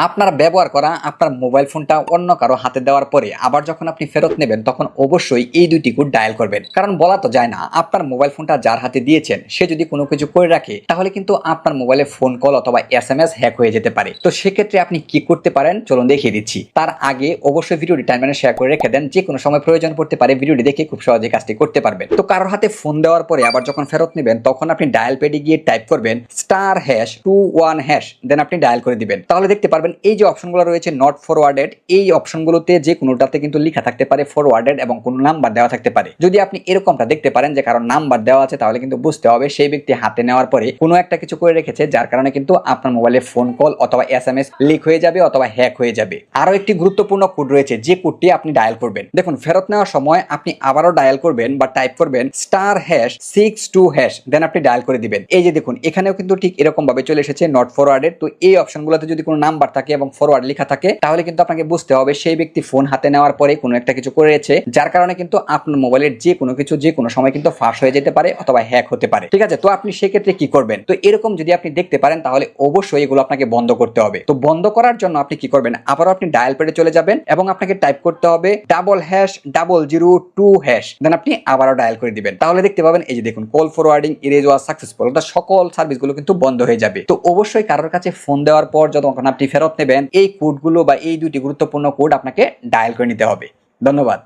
আপনার ব্যবহার করা আপনার মোবাইল ফোনটা অন্য কারো হাতে দেওয়ার পরে আবার যখন আপনি ফেরত নেবেন তখন অবশ্যই এই দুইটি কোড ডায়াল করবেন। কারণ বলা তো যায় না আপনার মোবাইল ফোনটা যার হাতে দিয়েছেন সে যদি কোনো কিছু করে রাখে তাহলে কিন্তু আপনার মোবাইলে ফোন কল অথবা এসএমএস হ্যাক হয়ে যেতে পারে। তো সেক্ষেত্রে আপনি কি করতে পারেন চলুন দেখিয়ে দিচ্ছি। তার আগে অবশ্যই ভিডিওটি টাইমলাইনে শেয়ার করে রেখে দেন, যে কোনো সময় প্রয়োজন পড়তে পারে, ভিডিওটি দেখে খুব সহজে কাজটি করতে পারবেন। তো কারোর হাতে ফোন দেওয়ার পরে আবার যখন ফেরত নেবেন তখন আপনি ডায়াল প্যাডে গিয়ে টাইপ করবেন *#21# দেন আপনি ডায়াল করে দিবেন। তাহলে দেখতে পারবেন এই যে অপশনগুলো রয়েছে নট ফরওয়ার্ডেড, এই অপশনগুলোতে যে কোনোটাতে কিন্তু লেখা থাকতে পারে ফরওয়ার্ডেড এবং কোনো নাম্বার দেওয়া থাকতে পারে। যদি আপনি এরকমটা দেখতে পারেন যে কারণ নাম্বার দেওয়া আছে তাহলে কিন্তু বুঝতে হবে সেই ব্যক্তি হাতে নেওয়ার পরে কোনো একটা কিছু করে রেখেছে যার কারণে কিন্তু আপনার মোবাইলে ফোন কল অথবা এসএমএস লিক হয়ে যাবে অথবা হ্যাক হয়ে যাবে। আরো একটি গুরুত্বপূর্ণ কোড রয়েছে যে কোডটি আপনি ডায়াল করবেন। দেখুন ফেরত নেওয়ার সময় আপনি আবারও ডায়াল করবেন বা টাইপ করবেন *62# দেন আপনি ডায়াল করে দিবেন। এই যে দেখুন এখানেও কিন্তু ঠিক এরকম ভাবে চলে এসেছে নট ফরওয়ার্ডেড। তো এই অপশনগুলোতে যদি কোনো নাম্বার থাকে এবং ফরওয়ার্ড লেখা থাকে তাহলে কিন্তু আপনাকে বুঝতে হবে সেই ব্যক্তি ফোন হাতে নেওয়ার পরে কোনো একটা কিছু করেছে যার কারণে কিন্তু আপনার মোবাইলের যে কোনো কিছু যে কোনো সময় কিন্তু ফাঁস হয়ে যেতে পারে অথবা হ্যাক হতে পারে। ঠিক আছে, তো আপনি সেক্ষেত্রে কি করবেন? তো এরকম যদি আপনি দেখতে পারেন তাহলে অবশ্যই এগুলো আপনাকে বন্ধ করতে হবে। তো বন্ধ করার জন্য আপনি কি করবেন, আবারও আপনি ডায়াল প্যাডে চলে যাবেন এবং আপনাকে টাইপ করতে হবে #0002# দেন আপনি আবারও ডায়াল করে দিবেন। তাহলে দেখতে পাবেন এই যে দেখুন call forwarding erase was successful, অর্থাৎ সকল সার্ভিসগুলো কিন্তু বন্ধ হয়ে যাবে। তো অবশ্যই কারোর কাছে ফোন দেওয়ার পর যখন আপনি ফেরত নেবেন এই কোডগুলো বা এই দুটি গুরুত্বপূর্ণ কোড আপনাকে ডায়াল করে নিতে হবে। ধন্যবাদ।